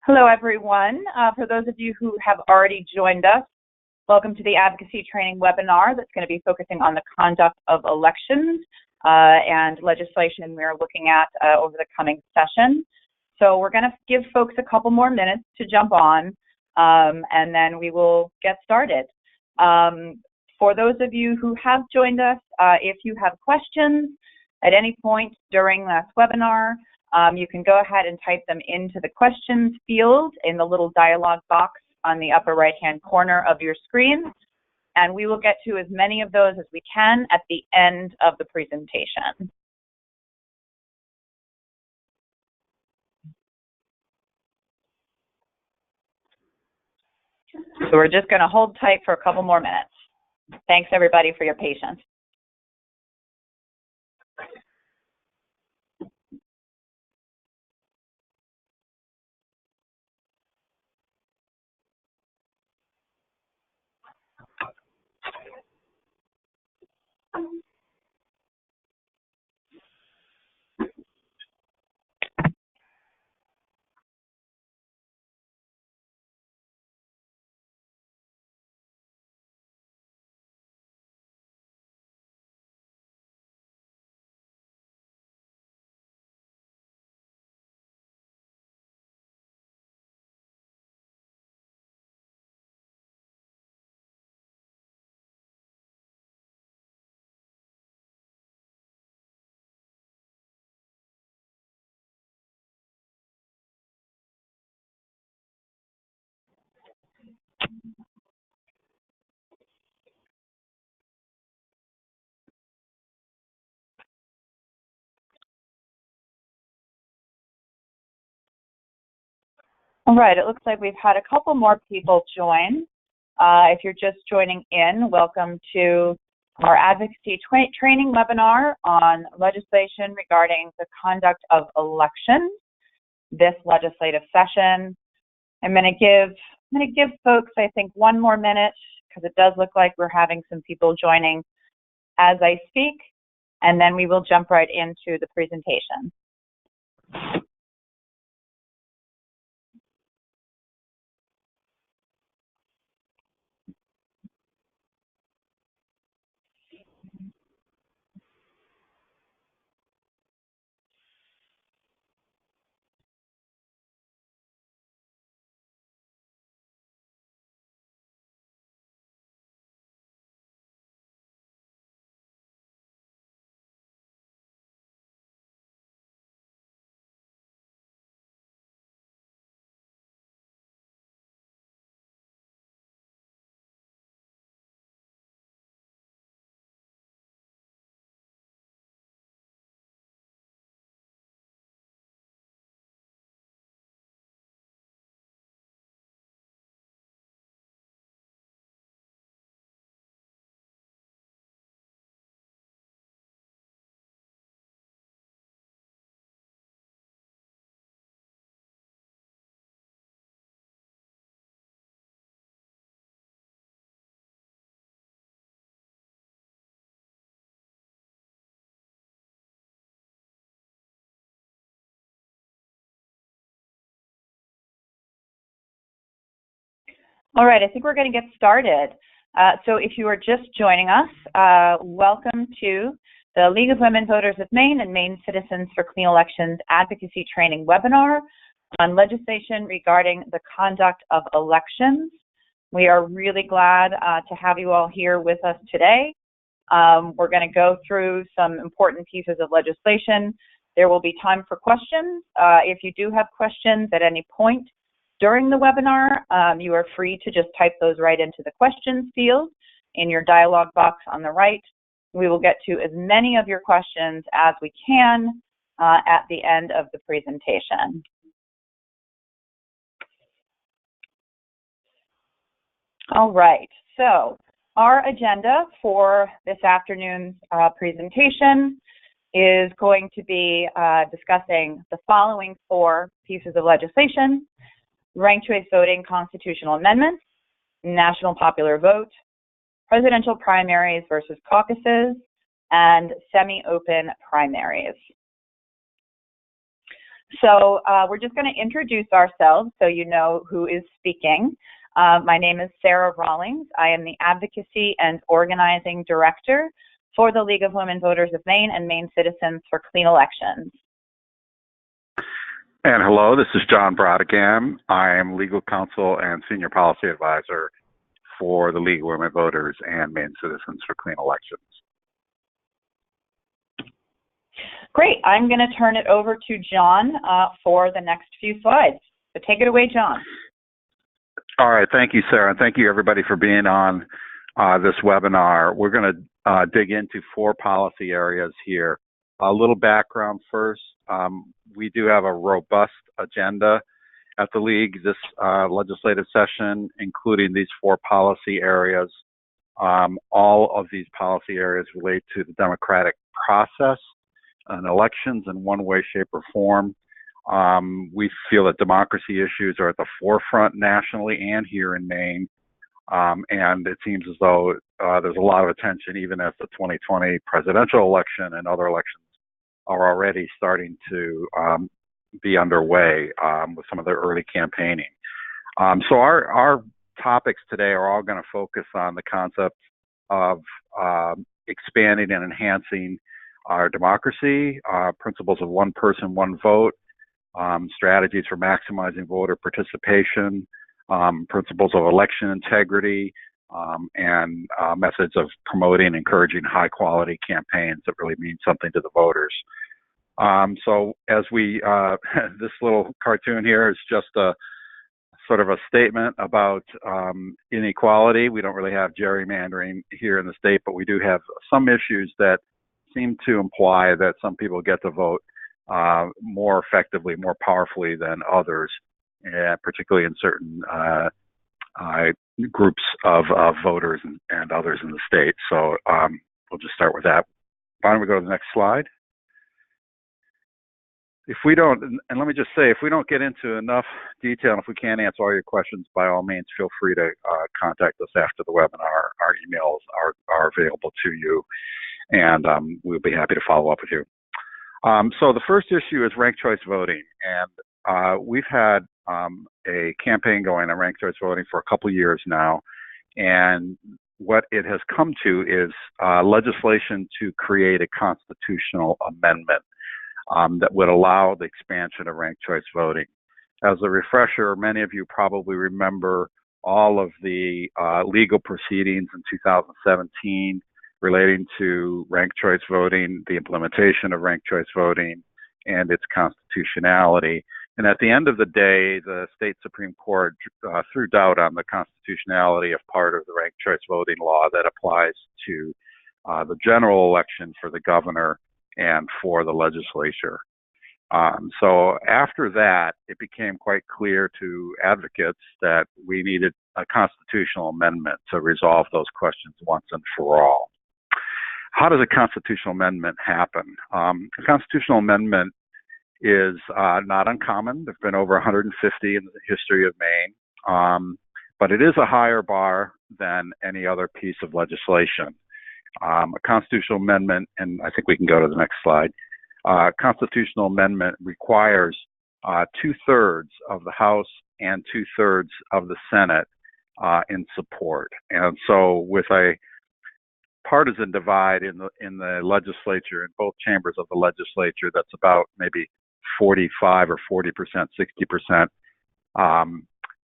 Hello, everyone. For those of you who have already joined us, welcome to the Advocacy Training webinar that's going to be focusing on the conduct of elections and legislation we're looking at over the coming session. So we're going to give folks a couple more minutes to jump on, and then we will get started. For those of you who have joined us, if you have questions at any point during this webinar, you can go ahead and type them into the questions field in the little dialog box on the upper right-hand corner of your screen, and we will get to as many of those as we can at the end of the presentation. So we're just going to hold tight for a couple more minutes. Thanks, everybody, for your patience. All right, it looks like we've had a couple more people join. If you're just joining in, welcome to our Advocacy Training webinar on legislation regarding the conduct of elections this legislative session. I'm going to give folks, I think, one more minute because it does look like we're having some people joining as I speak, and then we will jump right into the presentation. All right, I think we're going to get started. So if you are just joining us, welcome to the League of Women Voters of Maine and Maine Citizens for Clean Elections Advocacy Training webinar on legislation regarding the conduct of elections. We are really glad to have you all here with us today. We're going to go through some important pieces of legislation. There will be time for questions. If you do have questions at any point during the webinar, you are free to just type those right into the questions field in your dialog box on the right. We will get to as many of your questions as we can at the end of the presentation. All right, so our agenda for this afternoon's presentation is going to be discussing the following 4 pieces of legislation: ranked choice voting constitutional amendments, national popular vote, presidential primaries versus caucuses, and semi-open primaries. So we're just going to introduce ourselves so you know who is speaking. My name is Sarah Rawlings. I am the Advocacy and Organizing Director for the League of Women Voters of Maine and Maine Citizens for Clean Elections. And hello, this is John Brodegam. I am Legal Counsel and Senior Policy Advisor for the League of Women Voters and Maine Citizens for Clean Elections. Great. I'm going to turn it over to John for the next few slides. So take it away, John. All right. Thank you, Sarah. And thank you, everybody, for being on this webinar. We're going to dig into 4 policy areas here. A little background first. We do have a robust agenda at the League this legislative session, including these 4 policy areas. All of these policy areas relate to the democratic process and elections in one way, shape, or form. We feel that democracy issues are at the forefront nationally and here in Maine. And it seems as though there's a lot of attention even as the 2020 presidential election and other elections are already starting to be underway with some of the early campaigning. So our topics today are all going to focus on the concept of expanding and enhancing our democracy, principles of one person, one vote, strategies for maximizing voter participation, principles of election integrity, and methods of promoting and encouraging high quality campaigns that really mean something to the voters. So as we, this little cartoon here is just a sort of a statement about inequality. We don't really have gerrymandering here in the state, but we do have some issues that seem to imply that some people get to vote more effectively, more powerfully than others, particularly in certain groups of voters and others in the state. So we'll just start with that. Why don't we go to the next slide? If we don't, and let me just say, if we don't get into enough detail, and if we can't answer all your questions, by all means, feel free to contact us after the webinar. Our emails are available to you, and we'll be happy to follow up with you. So the first issue is ranked choice voting, and we've had a campaign going on ranked choice voting for a couple of years now, and what it has come to is legislation to create a constitutional amendment that would allow the expansion of ranked choice voting. As a refresher, many of you probably remember all of the legal proceedings in 2017 relating to ranked choice voting, the implementation of ranked choice voting, and its constitutionality. And at the end of the day, the state Supreme Court threw doubt on the constitutionality of part of the ranked choice voting law that applies to the general election for the governor and for the legislature. So after that, it became quite clear to advocates that we needed a constitutional amendment to resolve those questions once and for all. How does a constitutional amendment happen? A constitutional amendment is not uncommon. There have been over 150 in the history of Maine, but it is a higher bar than any other piece of legislation. A constitutional amendment, and I think we can go to the next slide, constitutional amendment requires 2/3 of the House and 2/3 of the Senate in support. And so with a partisan divide in the legislature, in both chambers of the legislature, that's about maybe 45 or 40%, 60%.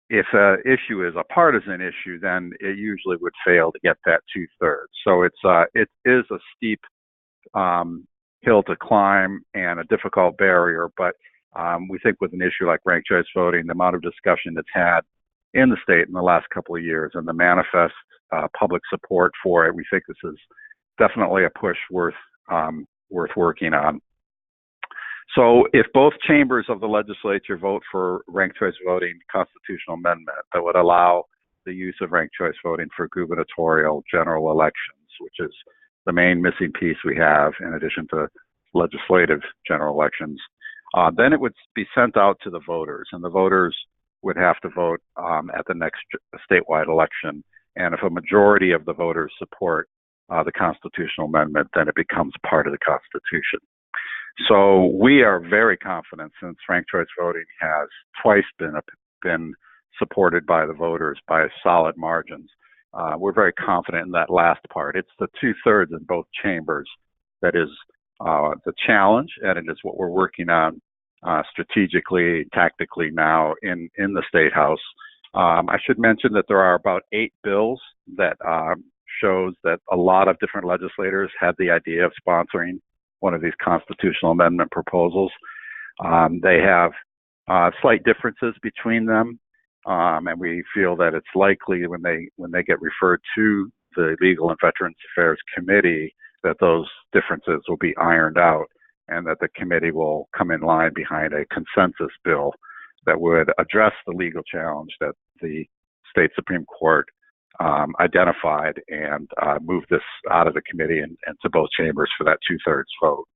If an issue is a partisan issue, then it usually would fail to get that 2/3. So it is a steep hill to climb and a difficult barrier, but we think with an issue like ranked choice voting, the amount of discussion that's had in the state in the last couple of years and the manifest public support for it, we think this is definitely a push worth working on. So if both chambers of the legislature vote for ranked choice voting constitutional amendment that would allow the use of ranked choice voting for gubernatorial general elections, which is the main missing piece we have in addition to legislative general elections, then it would be sent out to the voters, and the voters would have to vote at the next statewide election. And if a majority of the voters support the constitutional amendment, then it becomes part of the Constitution. So we are very confident, since ranked choice voting has twice been supported by the voters by solid margins. We're very confident in that last part. It's the 2/3 in both chambers that is the challenge, and it is what we're working on strategically, tactically now in the State House. I should mention that there are about 8 bills that shows that a lot of different legislators had the idea of sponsoring one of these constitutional amendment proposals. They have slight differences between them, and we feel that it's likely when they get referred to the Legal and Veterans Affairs Committee that those differences will be ironed out, and that the committee will come in line behind a consensus bill that would address the legal challenge that the state Supreme Court identified, and move this out of the committee and to both chambers for that 2/3 vote.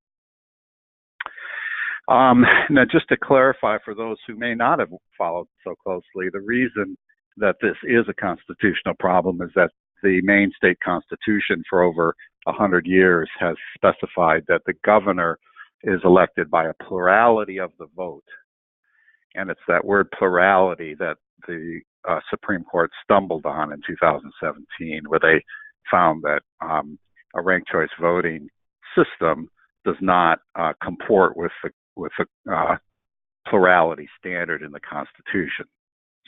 Now, just to clarify for those who may not have followed so closely, the reason that this is a constitutional problem is that the Maine state constitution for over 100 years has specified that the governor is elected by a plurality of the vote. And it's that word plurality that the Supreme Court stumbled on in 2017, where they found that a ranked choice voting system does not comport with the plurality standard in the Constitution.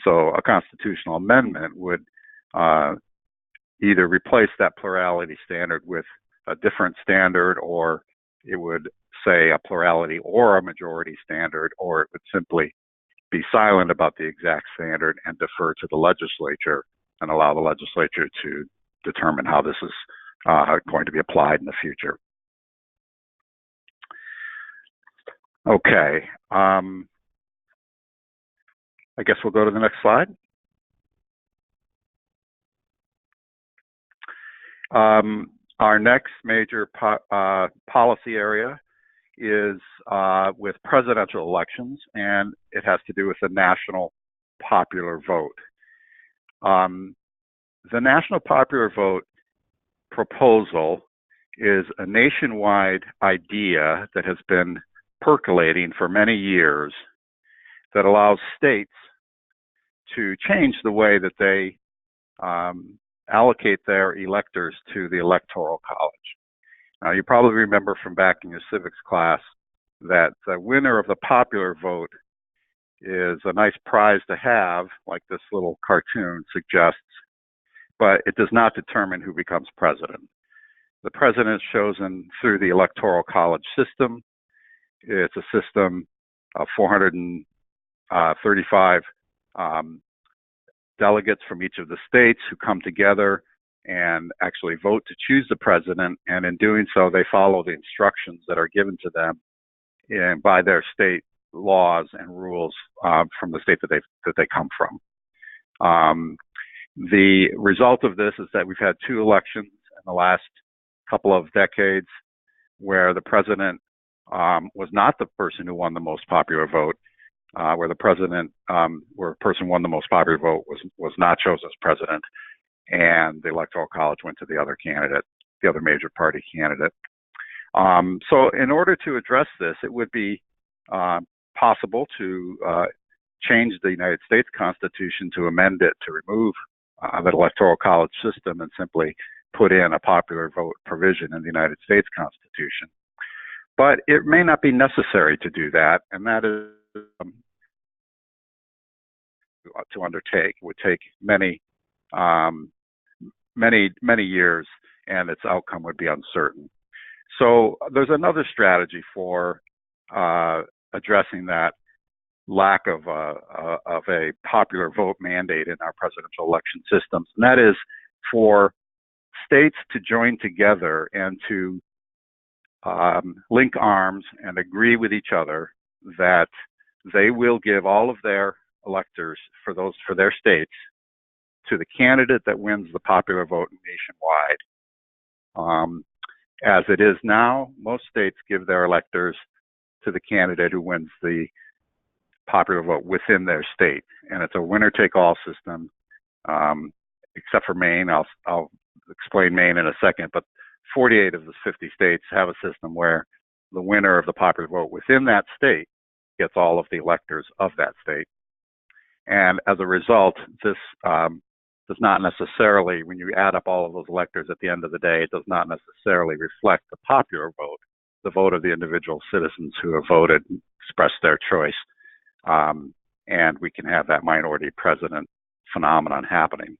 So a constitutional amendment would either replace that plurality standard with a different standard, or it would say a plurality or a majority standard, or it would simply be silent about the exact standard and defer to the legislature and allow the legislature to determine how this is going to be applied in the future. Okay, I guess we'll go to the next slide. Our next major policy area is with presidential elections, and it has to do with the national popular vote. The national popular vote proposal is a nationwide idea that has been percolating for many years that allows states to change the way that they allocate their electors to the Electoral College. Now, you probably remember from back in your civics class that the winner of the popular vote is a nice prize to have, like this little cartoon suggests, but it does not determine who becomes president. The president is chosen through the Electoral College system. It's a system of 435 delegates from each of the states who come together and actually vote to choose the president, and in doing so, they follow the instructions that are given to them by their state laws and rules from the state that they come from. The result of this is that we've had 2 elections in the last couple of decades where the president was not the person who won the most popular vote, where a person won the most popular vote was not chosen as president, and the Electoral College went to the other candidate, the other major party candidate. So in order to address this, it would be possible to change the United States Constitution, to amend it to remove the Electoral College system and simply put in a popular vote provision in the United States Constitution. But it may not be necessary to do that, and that is to undertake. It would take many years, and its outcome would be uncertain. So there's another strategy for addressing that lack of a popular vote mandate in our presidential election systems, and that is for states to join together and to link arms and agree with each other that they will give all of their electors for their states to the candidate that wins the popular vote nationwide. As it is now, most states give their electors to the candidate who wins the popular vote within their state, and it's a winner-take-all system, except for Maine. I'll explain Maine in a second, but 48 of the 50 states have a system where the winner of the popular vote within that state gets all of the electors of that state. And as a result, this does not necessarily, when you add up all of those electors at the end of the day, it does not necessarily reflect the popular vote, the vote of the individual citizens who have voted, expressed their choice. And we can have that minority president phenomenon happening.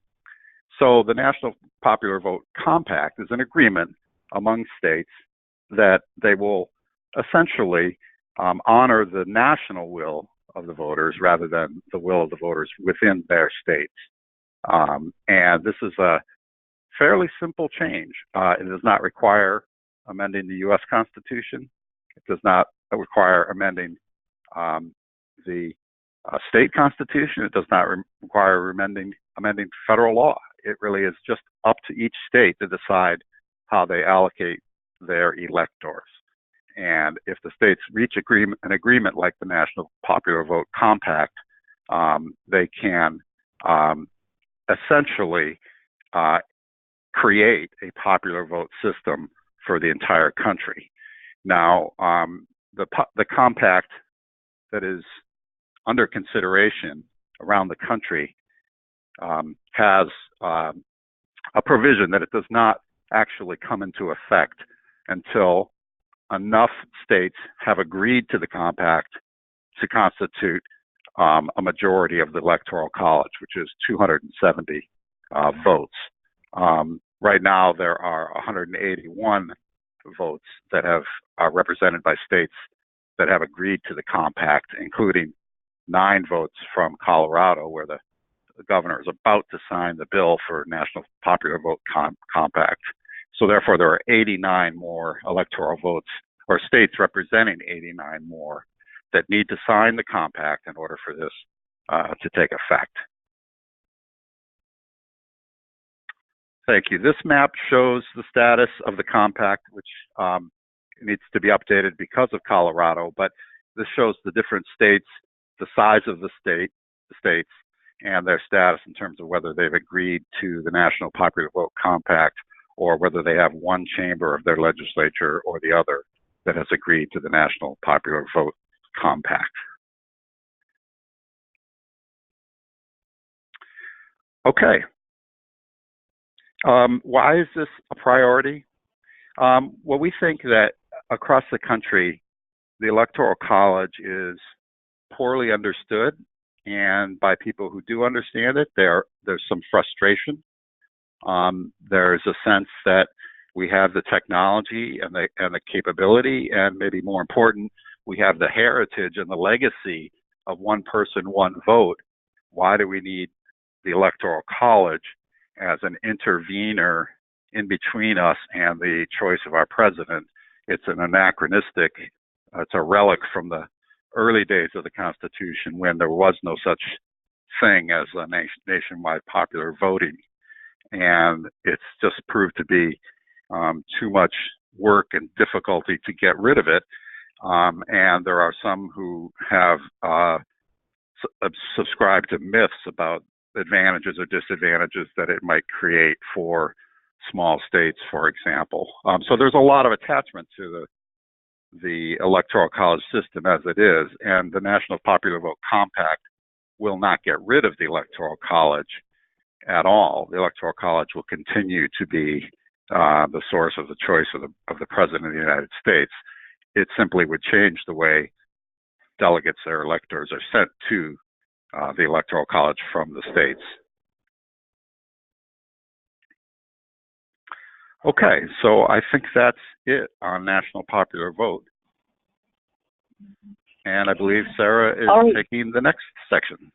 So the National Popular Vote Compact is an agreement among states that they will essentially honor the national will of the voters rather than the will of the voters within their states. And this is a fairly simple change. It does not require amending the U.S. Constitution. It does not require amending the state constitution. It does not require amending federal law. It really is just up to each state to decide how they allocate their electors. And if the states reach an agreement like the National Popular Vote Compact, they can essentially create a popular vote system for the entire country. Now, the compact that is under consideration around the country has a provision that it does not actually come into effect until enough states have agreed to the compact to constitute a majority of the Electoral College, which is 270 votes. Right now, there are 181 votes that are represented by states that have agreed to the compact, including 9 votes from Colorado, where the governor is about to sign the bill for National Popular Vote Compact. So therefore, there are 89 more electoral votes, or states representing 89 more, that need to sign the compact in order for this to take effect. Thank you. This map shows the status of the compact, which needs to be updated because of Colorado, but this shows the different states, the size of the states, and their status in terms of whether they've agreed to the National Popular Vote Compact or whether they have one chamber of their legislature or the other that has agreed to the National Popular Vote Compact. Okay. Why is this a priority? Well, we think that across the country, the Electoral College is poorly understood, and by people who do understand it, there's some frustration. There's a sense that we have the technology and the capability, and maybe more important, we have the heritage and the legacy of one person, one vote. Why do we need the Electoral College as an intervener in between us and the choice of our president? It's an anachronistic, it's a relic from the early days of the Constitution when there was no such thing as a nationwide popular voting. And it's just proved to be too much work and difficulty to get rid of it. And there are some who have subscribed to myths about advantages or disadvantages that it might create for small states, for example. So there's a lot of attachment to the Electoral College system as it is, and the National Popular Vote Compact will not get rid of the Electoral College at all. The Electoral College will continue to be the source of the choice of the President of the United States. It simply would change the way delegates or electors are sent to the Electoral College from the states. Okay, so I think that's it on National Popular Vote. And I believe Sarah is taking the next section.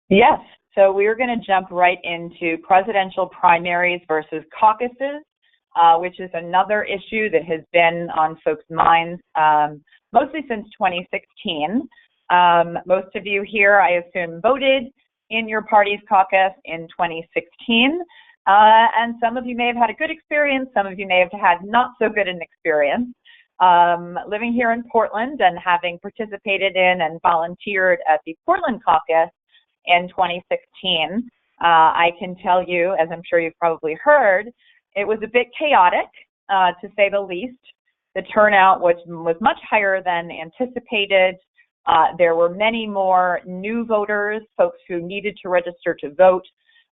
Yes, so we're going to jump right into presidential primaries versus caucuses, which is another issue that has been on folks' minds mostly since 2016. Most of you here, I assume, voted in your party's caucus in 2016. And some of you may have had a good experience, some of you may have had not so good an experience. Living here in Portland and having participated in and volunteered at the Portland caucus in 2016, I can tell you, as I'm sure you've probably heard, it was a bit chaotic, to say the least. the turnout was much higher than anticipated. There were many more new voters, folks who needed to register to vote,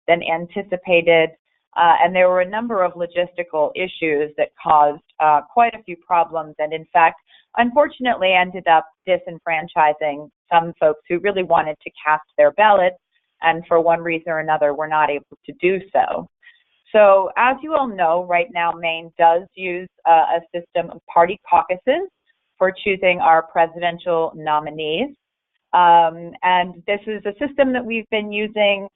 than anticipated. And there were a number of logistical issues that caused quite a few problems, and in fact, unfortunately ended up disenfranchising some folks who really wanted to cast their ballots, and for one reason or another were not able to do so. So as you all know, right now Maine does use a system of party caucuses for choosing our presidential nominees. And this is a system that we've been using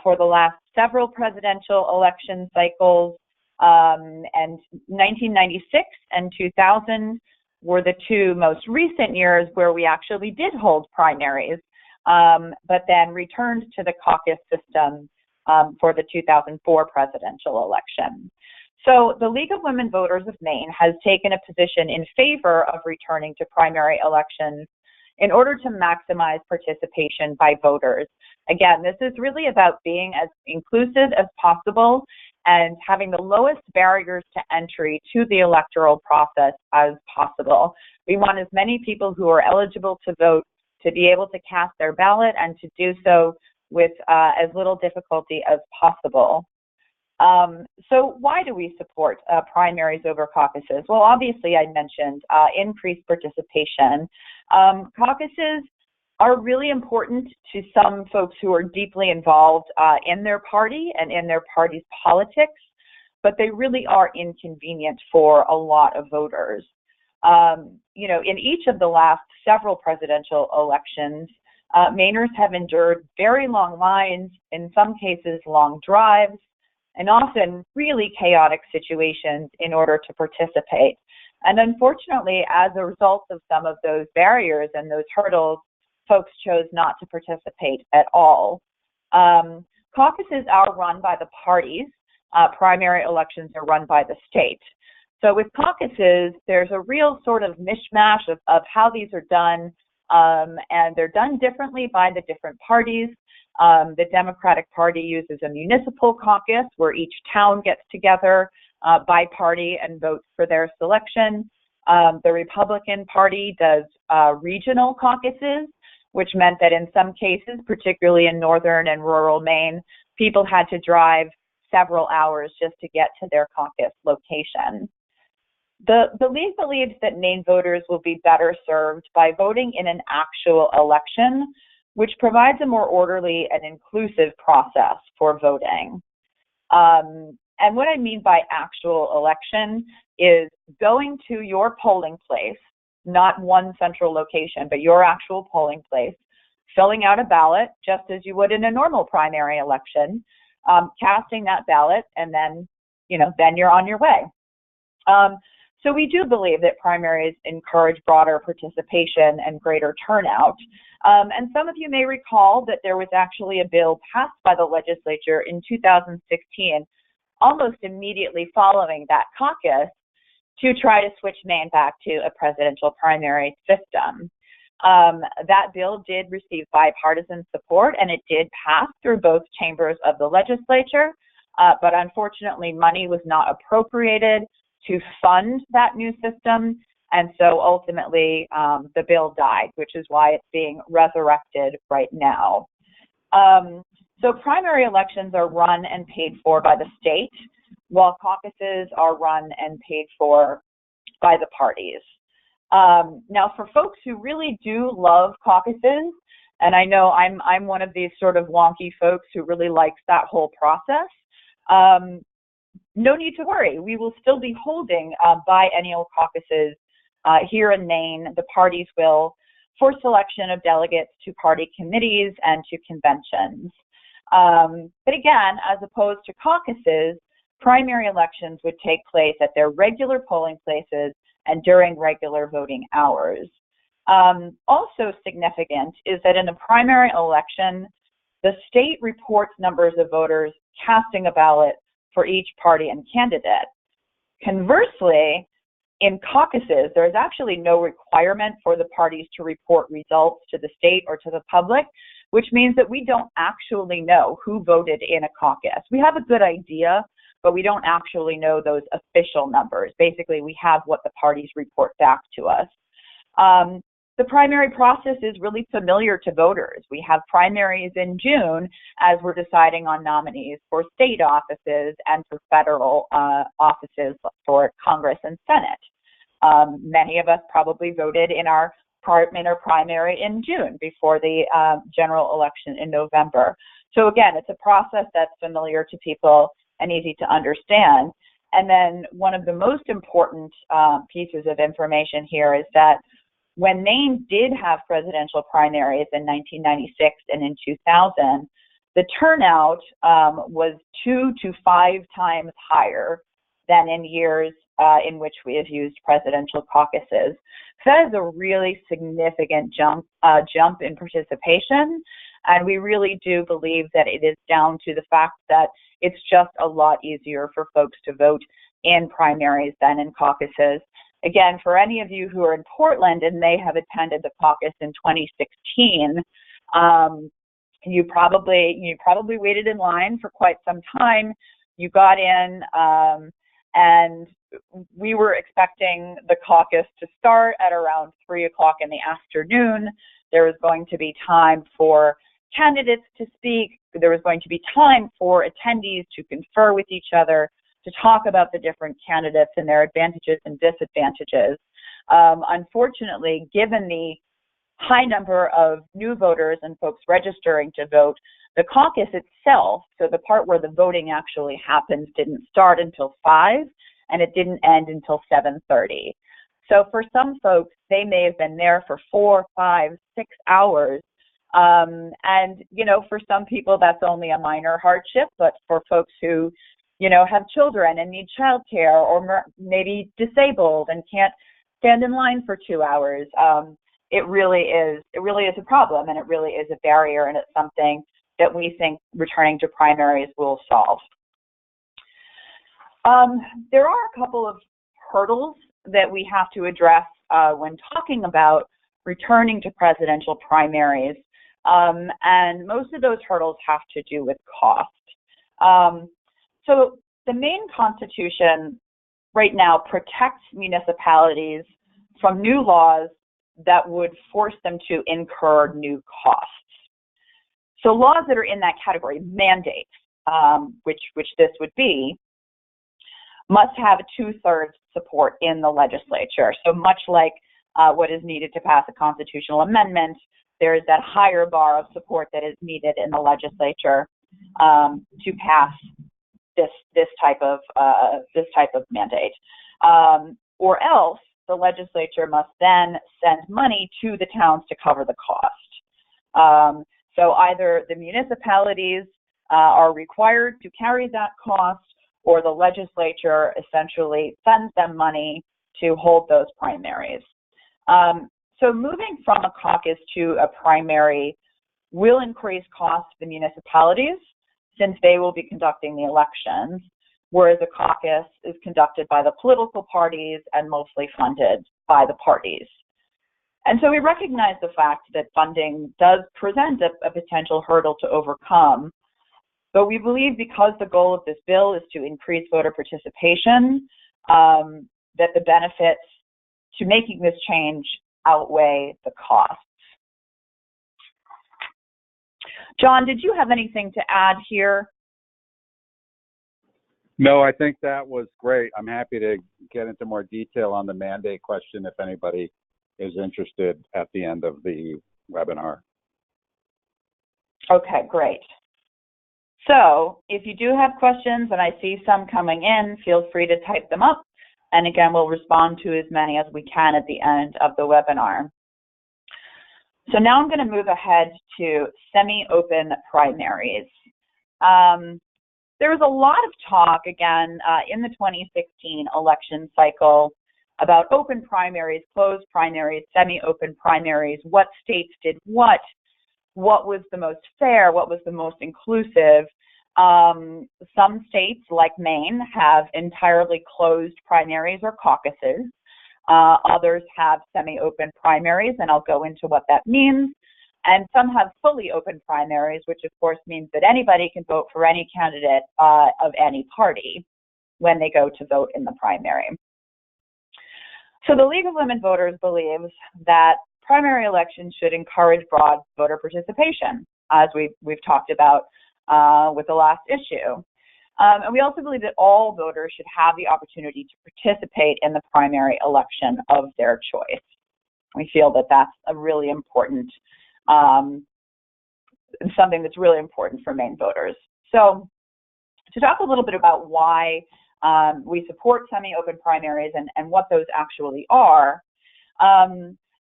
for the last several presidential election cycles, and 1996 and 2000 were the two most recent years where we actually did hold primaries, but then returned to the caucus system for the 2004 presidential election. So the League of Women Voters of Maine has taken a position in favor of returning to primary elections in order to maximize participation by voters. Again, this is really about being as inclusive as possible and having the lowest barriers to entry to the electoral process as possible. We want as many people who are eligible to vote to be able to cast their ballot and to do so with as little difficulty as possible. So why do we support primaries over caucuses? Well, obviously I mentioned increased participation. Caucuses are really important to some folks who are deeply involved in their party and in their party's politics, but they really are inconvenient for a lot of voters. You know, in each of the last several presidential elections, Mainers have endured very long lines, in some cases long drives, and often really chaotic situations in order to participate. And unfortunately, as a result of some of those barriers and those hurdles, folks chose not to participate at all. Caucuses are run by the parties. Primary elections are run by the state. So with caucuses, there's a real sort of mishmash of how these are done, and they're done differently by the different parties. The Democratic Party uses a municipal caucus where each town gets together by party and votes for their selection. The Republican Party does regional caucuses, which meant that in some cases, particularly in northern and rural Maine, people had to drive several hours just to get to their caucus location. The League believes that Maine voters will be better served by voting in an actual election, which provides a more orderly and inclusive process for voting. And what I mean by actual election is going to your polling place, not one central location, but your actual polling place, filling out a ballot just as you would in a normal primary election, casting that ballot, and then, then you're on your way. So we do believe that primaries encourage broader participation and greater turnout. And some of you may recall that there was actually a bill passed by the legislature in 2016, almost immediately following that caucus, to try to switch Maine back to a presidential primary system. That bill did receive bipartisan support, and it did pass through both chambers of the legislature, but unfortunately money was not appropriated to fund that new system, and so ultimately the bill died, which is why it's being resurrected right now. So primary elections are run and paid for by the state, while caucuses are run and paid for by the parties. Now, for folks who really do love caucuses, and I know I'm one of these sort of wonky folks who really likes that whole process, no need to worry. We will still be holding biennial caucuses here in Maine. The parties will, for selection of delegates to party committees and to conventions. But again, as opposed to caucuses, primary elections would take place at their regular polling places and during regular voting hours. Also significant is that in the primary election, the state reports numbers of voters casting a ballot for each party and candidate. Conversely, in caucuses, there is actually no requirement for the parties to report results to the state or to the public, which means that we don't actually know who voted in a caucus. We have a good idea but we don't actually know those official numbers. Basically, we have what the parties report back to us. The primary process is really familiar to voters. We have primaries in June as we're deciding on nominees for state offices and for federal offices for Congress and Senate. Many of us probably voted in our primary in June before the general election in November. So again, it's a process that's familiar to people and easy to understand. And then one of the most important pieces of information here is that when Maine did have presidential primaries in 1996 and in 2000, the turnout was 2 to 5 times higher than in years in which we have used presidential caucuses. So that is a really significant jump in participation, and we really do believe that it is down to the fact that it's just a lot easier for folks to vote in primaries than in caucuses. Again, for any of you who are in Portland and may have attended the caucus in 2016, you probably waited in line for quite some time. You got in, and we were expecting the caucus to start at around 3 o'clock in the afternoon. There was going to be time for candidates to speak. There was going to be time for attendees to confer with each other, to talk about the different candidates and their advantages and disadvantages. Unfortunately, given the high number of new voters and folks registering to vote, the caucus itself, so the part where the voting actually happens, didn't start until 5, and it didn't end until 7:30. So for some folks, they may have been there for 4, 5, 6 hours. And, for some people, that's only a minor hardship, but for folks who have children and need childcare, or maybe disabled and can't stand in line for 2 hours, it really is a problem, and it really is a barrier, and it's something that we think returning to primaries will solve. There are a couple of hurdles that we have to address when talking about returning to presidential primaries, and most of those hurdles have to do with cost. So the Maine Constitution right now protects municipalities from new laws that would force them to incur new costs. So laws that are in that category, mandates, which this would be, must have 2/3 support in the legislature. So much like what is needed to pass a constitutional amendment, there is that higher bar of support that is needed in the legislature to pass this type of mandate, or else the legislature must then send money to the towns to cover the cost. So either the municipalities are required to carry that cost, or the legislature essentially sends them money to hold those primaries. So moving from a caucus to a primary will increase costs to the municipalities, since they will be conducting the elections, whereas a caucus is conducted by the political parties and mostly funded by the parties. And so we recognize the fact that funding does present a potential hurdle to overcome, but we believe because the goal of this bill is to increase voter participation, that the benefits to making this change outweigh the costs. John, did you have anything to add here? No, I think that was great. I'm happy to get into more detail on the mandate question if anybody is interested at the end of the webinar. Okay, great. So if you do have questions, and I see some coming in, feel free to type them up. And again, we'll respond to as many as we can at the end of the webinar. So now I'm going to move ahead to semi-open primaries. There was a lot of talk, again, in the 2016 election cycle about open primaries, closed primaries, semi-open primaries, what states did what was the most fair, what was the most inclusive. Some states, like Maine, have entirely closed primaries or caucuses. Others have semi-open primaries, and I'll go into what that means. And some have fully open primaries, which of course means that anybody can vote for any candidate of any party. when they go to vote in the primary. So the League of Women Voters believes that primary elections should encourage broad voter participation, as we've talked about with the last issue. And we also believe that all voters should have the opportunity to participate in the primary election of their choice. We feel that that's a really important, something that's really important for Maine voters. So to talk a little bit about why we support semi-open primaries and what those actually are,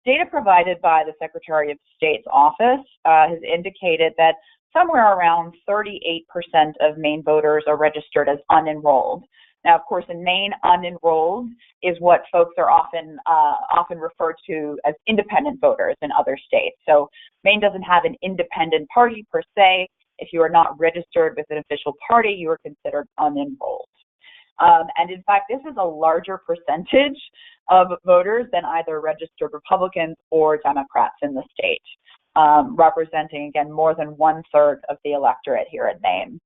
data provided by the Secretary of State's office has indicated that somewhere around 38% of Maine voters are registered as unenrolled. Now, of course, in Maine, unenrolled is what folks are often referred to as independent voters in other states. So Maine doesn't have an independent party per se. If you are not registered with an official party, you are considered unenrolled. And in fact, this is a larger percentage of voters than either registered Republicans or Democrats in the state, representing, again, more than 1/3 of the electorate here in Maine.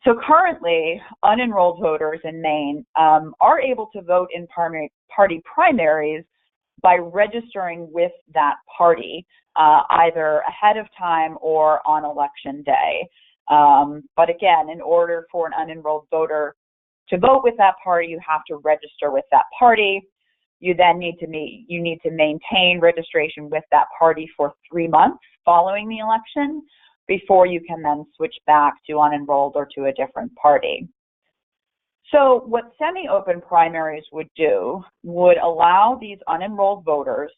So currently, unenrolled voters in Maine are able to vote in party primaries by registering with that party, either ahead of time or on election day. But again, in order for an unenrolled voter to vote with that party, you have to register with that party. You then need to maintain registration with that party for 3 months following the election before you can then switch back to unenrolled or to a different party. So what semi-open primaries would do would allow these unenrolled voters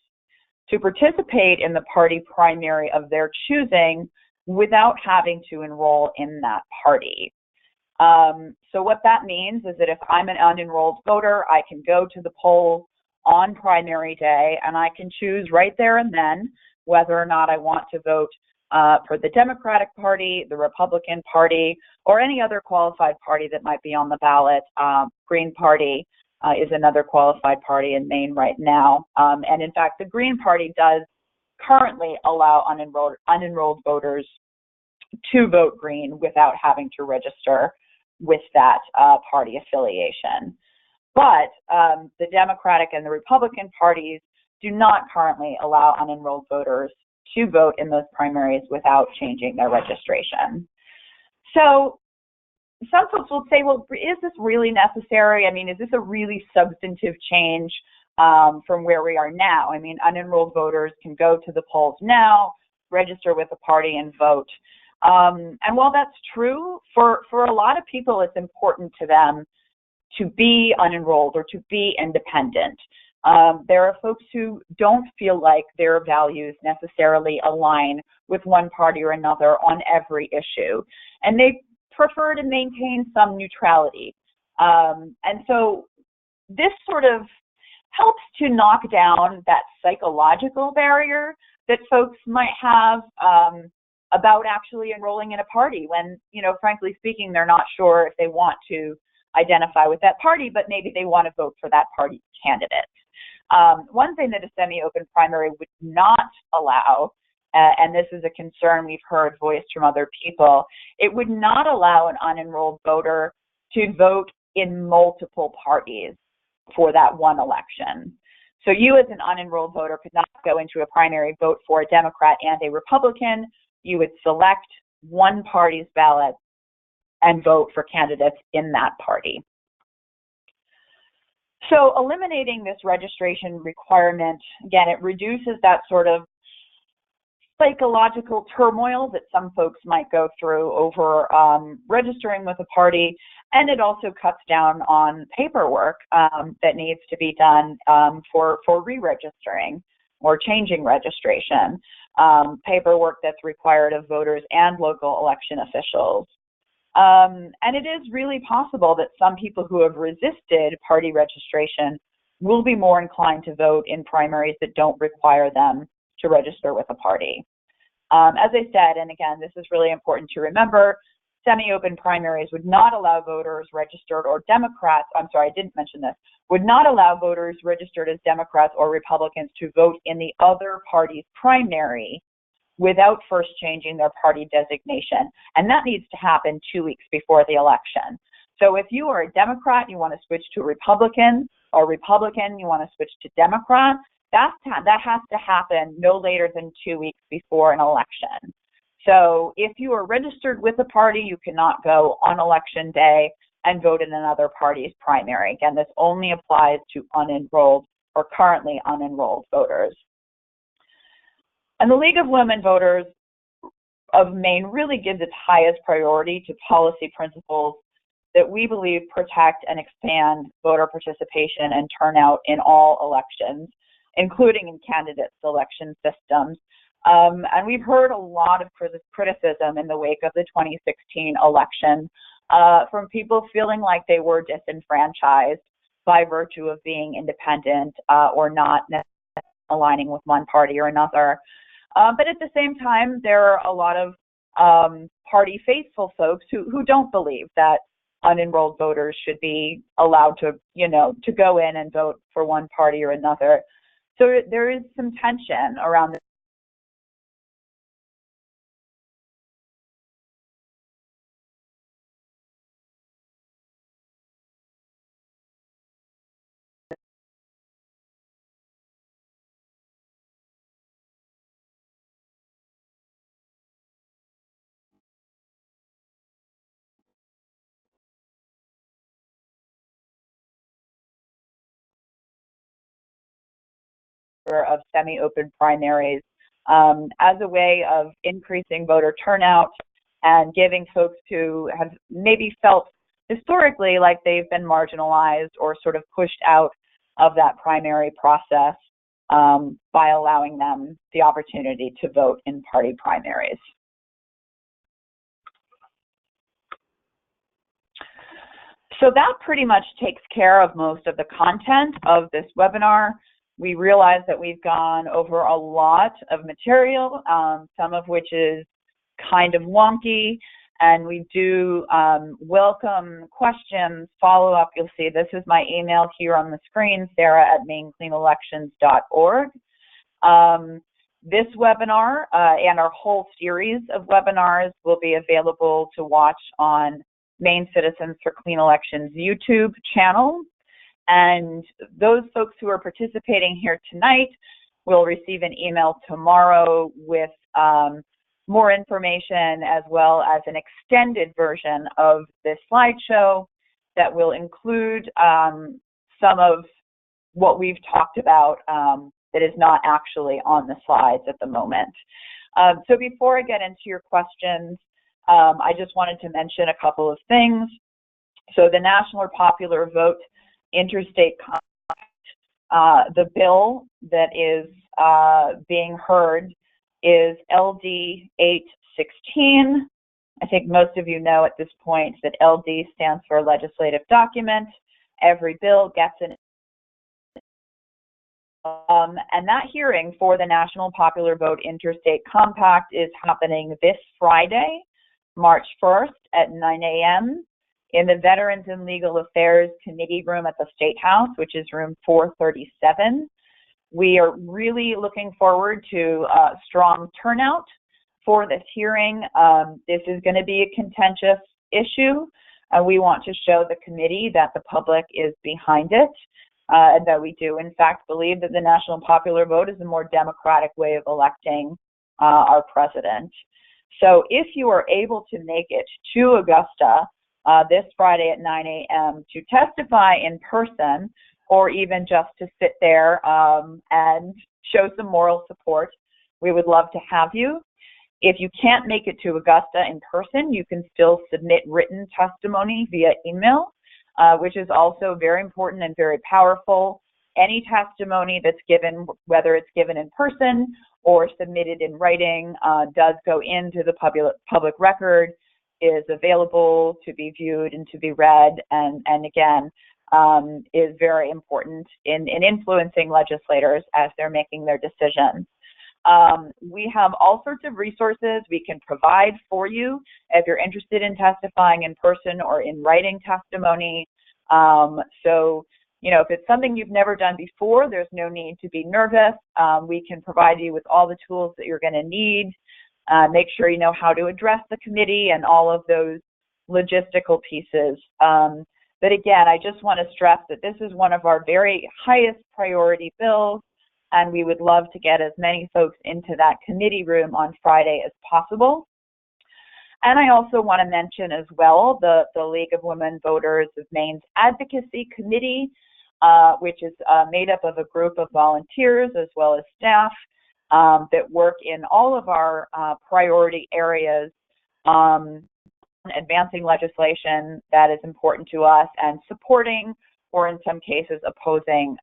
to participate in the party primary of their choosing without having to enroll in that party. So what that means is that if I'm an unenrolled voter, I can go to the polls on primary day and I can choose right there and then whether or not I want to vote for the Democratic Party, the Republican Party, or any other qualified party that might be on the ballot. Green Party is another qualified party in Maine right now. And in fact, the Green Party does currently allow unenrolled voters to vote Green without having to register with that party affiliation. But the Democratic and the Republican parties do not currently allow unenrolled voters to vote in those primaries without changing their registration. So some folks will say, well, is this really necessary? I mean, is this a really substantive change from where we are now? I mean, unenrolled voters can go to the polls now, register with a party, and vote. And while that's true, for a lot of people, it's important to them to be unenrolled or to be independent. There are folks who don't feel like their values necessarily align with one party or another on every issue, and they prefer to maintain some neutrality. And so this sort of helps to knock down that psychological barrier that folks might have about actually enrolling in a party when, frankly speaking, they're not sure if they want to identify with that party, but maybe they want to vote for that party's candidate. One thing that a semi-open primary would not allow, and this is a concern we've heard voiced from other people, it would not allow an unenrolled voter to vote in multiple parties for that one election. So you as an unenrolled voter could not go into a primary, vote for a Democrat and a Republican. You would select one party's ballot and vote for candidates in that party. So eliminating this registration requirement, again, it reduces that sort of psychological turmoil that some folks might go through over registering with a party, and it also cuts down on paperwork that needs to be done for re-registering or changing registration, paperwork that's required of voters and local election officials. And it is really possible that some people who have resisted party registration will be more inclined to vote in primaries that don't require them to register with a party. As I said, and again, this is really important to remember, semi-open primaries would not allow voters registered or Democrats, I'm sorry, I didn't mention this, would not allow voters registered as Democrats or Republicans to vote in the other party's primary without first changing their party designation. And that needs to happen 2 weeks before the election. So if you are a Democrat, you want to switch to Republican, or Republican, you want to switch to Democrat, that has to happen no later than 2 weeks before an election. So if you are registered with a party, you cannot go on election day and vote in another party's primary. Again, this only applies to unenrolled or currently unenrolled voters. And the League of Women Voters of Maine really gives its highest priority to policy principles that we believe protect and expand voter participation and turnout in all elections, including in candidate selection systems. And we've heard a lot of criticism in the wake of the 2016 election from people feeling like they were disenfranchised by virtue of being independent or not necessarily aligning with one party or another. But at the same time, there are a lot of party faithful folks who don't believe that unenrolled voters should be allowed to, to go in and vote for one party or another. So there is some tension around this. Of semi-open primaries as a way of increasing voter turnout and giving folks who have maybe felt historically like they've been marginalized or sort of pushed out of that primary process by allowing them the opportunity to vote in party primaries. So that pretty much takes care of most of the content of this webinar. We realize that we've gone over a lot of material, some of which is kind of wonky, and we do welcome questions, follow-up. You'll see this is my email here on the screen, sarah@mainecleanelections.org. This webinar and our whole series of webinars will be available to watch on Maine Citizens for Clean Elections YouTube channel. And those folks who are participating here tonight will receive an email tomorrow with more information as well as an extended version of this slideshow that will include some of what we've talked about that is not actually on the slides at the moment. So before I get into your questions, I just wanted to mention a couple of things. So the National Popular Vote Interstate Compact, the bill that is being heard is LD 816. I think most of you know at this point that LD stands for legislative document. Every bill gets an and that hearing for the National Popular Vote Interstate Compact is happening this Friday, March 1st at 9 a.m. in the Veterans and Legal Affairs Committee room at the State House, which is room 437. We are really looking forward to a strong turnout for this hearing. This is going to be a contentious issue. We want to show the committee that the public is behind it, and that we do, in fact, believe that the national popular vote is a more democratic way of electing our president. So if you are able to make it to Augusta this Friday at 9 a.m. to testify in person, or even just to sit there and show some moral support, we would love to have you. If you can't make it to Augusta in person, you can still submit written testimony via email, which is also very important and very powerful. Any testimony that's given, whether it's given in person or submitted in writing, does go into the public record, is available to be viewed and to be read, and again, is very important in influencing legislators as they're making their decisions. We have all sorts of resources we can provide for you if you're interested in testifying in person or in writing testimony. So, you know, if it's something you've never done before, there's no need to be nervous. We can provide you with all the tools that you're going to need. Make sure you know how to address the committee and all of those logistical pieces. But again, I just want to stress that this is one of our very highest priority bills, and we would love to get as many folks into that committee room on Friday as possible. And I also want to mention as well the League of Women Voters of Maine's Advocacy Committee, which is made up of a group of volunteers as well as staff that work in all of our priority areas, advancing legislation that is important to us and supporting, or in some cases opposing,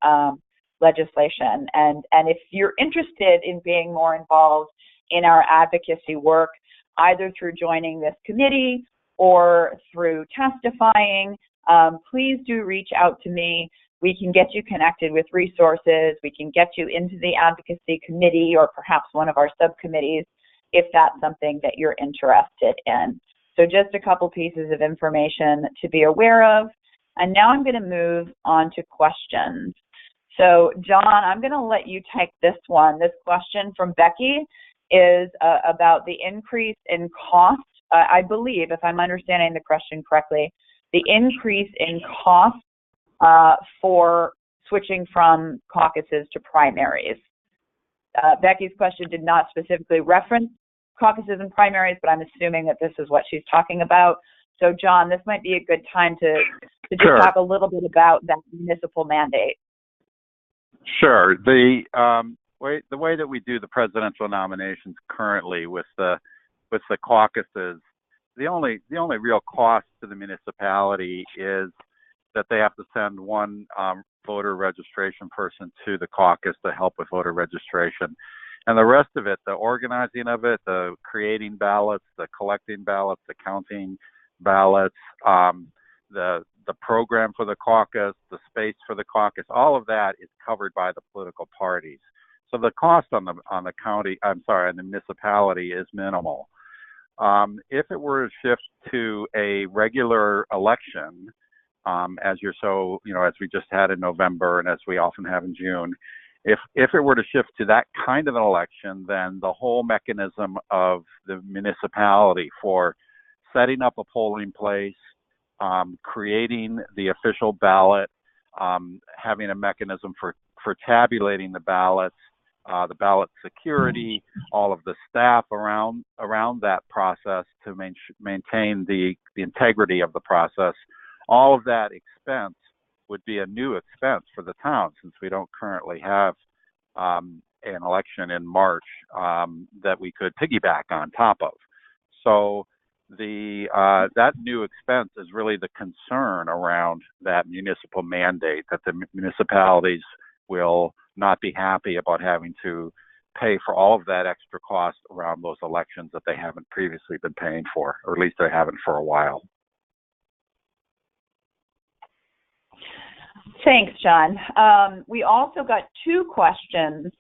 legislation. And if you're interested in being more involved in our advocacy work, either through joining this committee or through testifying, please do reach out to me. We can get you connected with resources. We can get you into the advocacy committee or perhaps one of our subcommittees if that's something that you're interested in. So just a couple pieces of information to be aware of. And now I'm going to move on to questions. So John, I'm going to let you take this one. This question from Becky is about the increase in cost. I believe, if I'm understanding the question correctly, the increase in cost for switching from caucuses to primaries. Becky's question did not specifically reference caucuses and primaries, but I'm assuming that this is what she's talking about. So John, this might be a good time to just Sure. talk a little bit about that municipal mandate. Sure. The way that we do the presidential nominations currently with the caucuses, the only real cost to the municipality is that they have to send one voter registration person to the caucus to help with voter registration. And the rest of it, the organizing of it, the creating ballots, the collecting ballots, the counting ballots, the program for the caucus, the space for the caucus, all of that is covered by the political parties. So the cost on the municipality is minimal. If it were to shift to a regular election, as we just had in November and as we often have in June, if it were to shift to that kind of an election, then the whole mechanism of the municipality for setting up a polling place, creating the official ballot, having a mechanism for tabulating the ballots, the ballot security, all of the staff around that process to maintain the integrity of the process, all of that expense would be a new expense for the town since we don't currently have an election in March that we could piggyback on top of. So that new expense is really the concern around that municipal mandate, that the municipalities will not be happy about having to pay for all of that extra cost around those elections that they haven't previously been paying for, or at least they haven't for a while. Thanks, John. We also got two questions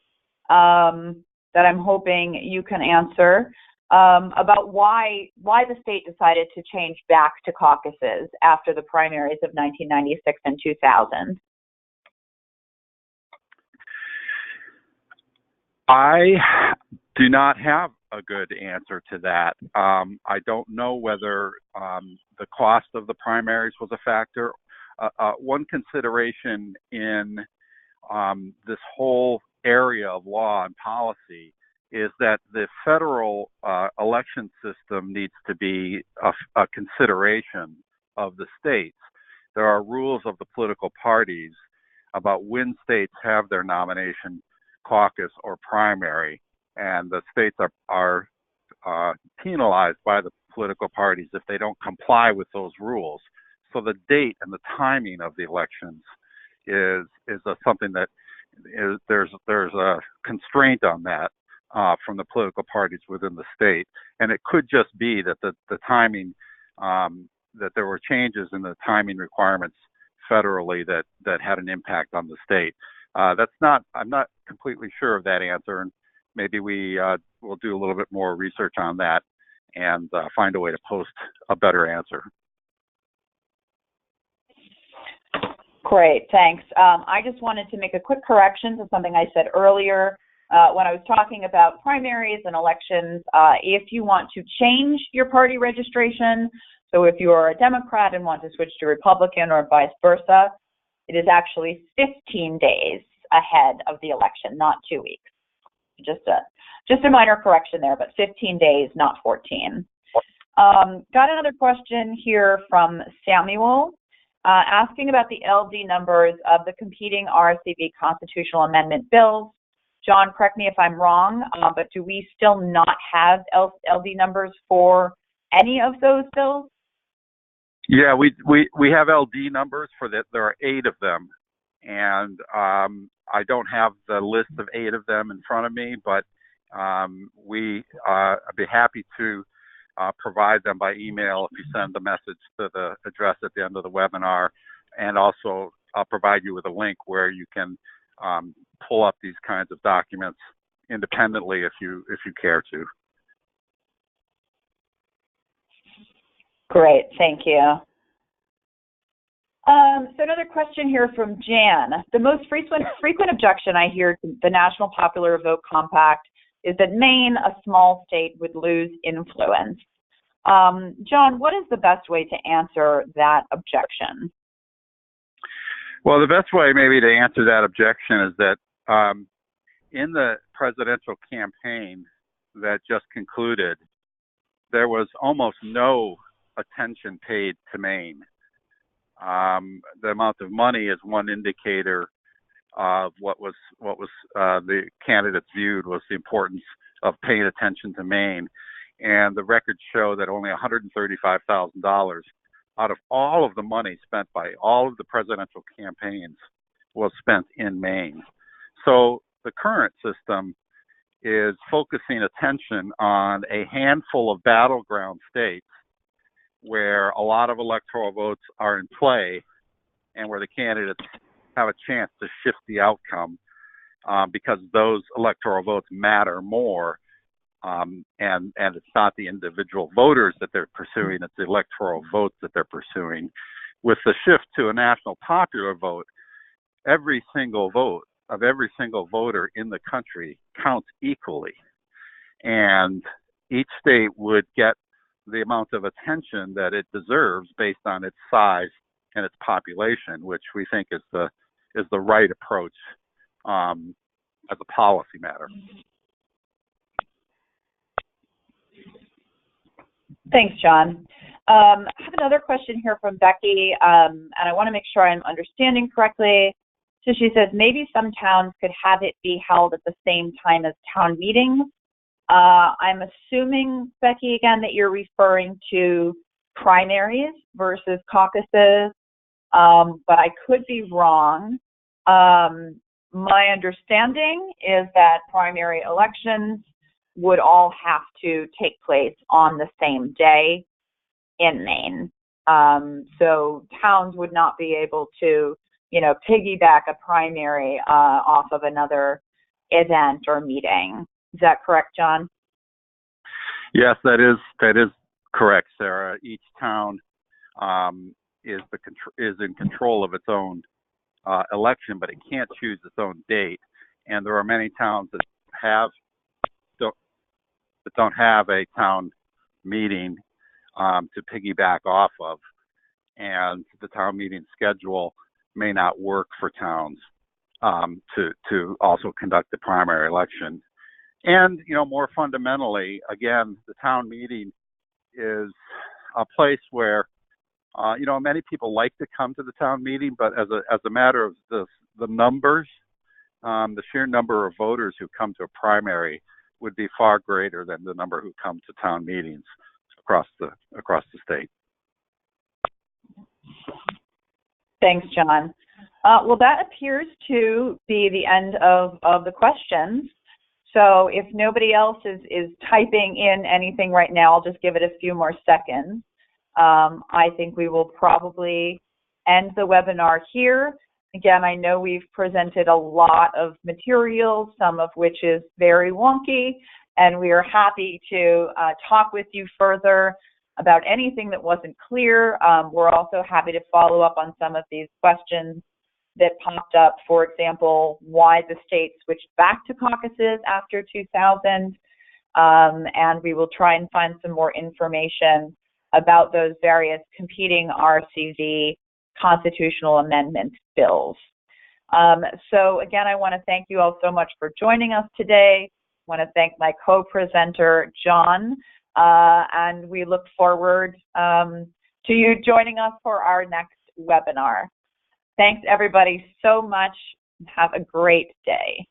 that I'm hoping you can answer about why the state decided to change back to caucuses after the primaries of 1996 and 2000. I do not have a good answer to that. I don't know whether the cost of the primaries was a factor. One consideration in this whole area of law and policy is that the federal election system needs to be a consideration of the states. There are rules of the political parties about when states have their nomination caucus or primary, and the states are penalized by the political parties if they don't comply with those rules. So the date and the timing of the elections is something that there's a constraint on that from the political parties within the state, and it could just be that the timing that there were changes in the timing requirements federally that had an impact on the state. I'm not completely sure of that answer, and maybe we will do a little bit more research on that and find a way to post a better answer. Great, thanks. I just wanted to make a quick correction to something I said earlier. when I was talking about primaries and elections, if you want to change your party registration, so if you are a Democrat and want to switch to Republican or vice versa, it is actually 15 days ahead of the election, not 2 weeks. Just a minor correction there, but 15 days, not 14. Got another question here from Samuel, asking about the LD numbers of the competing RSCB constitutional amendment bills. John, correct me if I'm wrong, but do we still not have LD numbers for any of those bills? Yeah, we have LD numbers for that. There are 8 of them, and I don't have the list of 8 of them in front of me, but I'd be happy to provide them by email if you send the message to the address at the end of the webinar, and also I'll provide you with a link where you can pull up these kinds of documents independently if you care to. Great, thank you. So another question here from Jan. The most frequent objection I hear to the National Popular Vote Compact is that Maine, a small state, would lose influence. John, what is the best way to answer that objection? Well, the best way maybe to answer that objection is that in the presidential campaign that just concluded, there was almost no attention paid to Maine. The amount of money is one indicator of what was the candidates viewed was the importance of paying attention to Maine, and the records show that only $135,000 out of all of the money spent by all of the presidential campaigns was spent in Maine. So the current system is focusing attention on a handful of battleground states where a lot of electoral votes are in play and where the candidates have a chance to shift the outcome because those electoral votes matter more, and it's not the individual voters that they're pursuing, it's the electoral votes that they're pursuing. With the shift to a national popular vote, every single vote of every single voter in the country counts equally, and each state would get the amount of attention that it deserves based on its size and its population, which we think is the right approach as a policy matter. Thanks, John. I have another question here from Becky, and I want to make sure I'm understanding correctly. So she says maybe some towns could have it be held at the same time as town meetings. I'm assuming, Becky, again, that you're referring to primaries versus caucuses, but I could be wrong. My understanding is that primary elections would all have to take place on the same day in Maine. So towns would not be able to, piggyback a primary off of another event or meeting. Is that correct, John? Yes, that is correct, Sarah. Each town is in control of its own election, but it can't choose its own date. And there are many towns that don't have a town meeting to piggyback off of, and the town meeting schedule may not work for towns to also conduct the primary election. And, more fundamentally, again, the town meeting is a place where, many people like to come to the town meeting, but as a matter of the numbers, the sheer number of voters who come to a primary would be far greater than the number who come to town meetings across the state. Thanks, John. Well, that appears to be the end of the questions. So if nobody else is typing in anything right now, I'll just give it a few more seconds. I think we will probably end the webinar here. Again, I know we've presented a lot of material, some of which is very wonky, and we are happy to talk with you further about anything that wasn't clear. We're also happy to follow up on some of these questions that popped up, for example, why the state switched back to caucuses after 2000, and we will try and find some more information about those various competing RCV constitutional amendment bills. So again, I want to thank you all so much for joining us today. I want to thank my co-presenter, John, and we look forward to you joining us for our next webinar. Thanks everybody so much. Have a great day.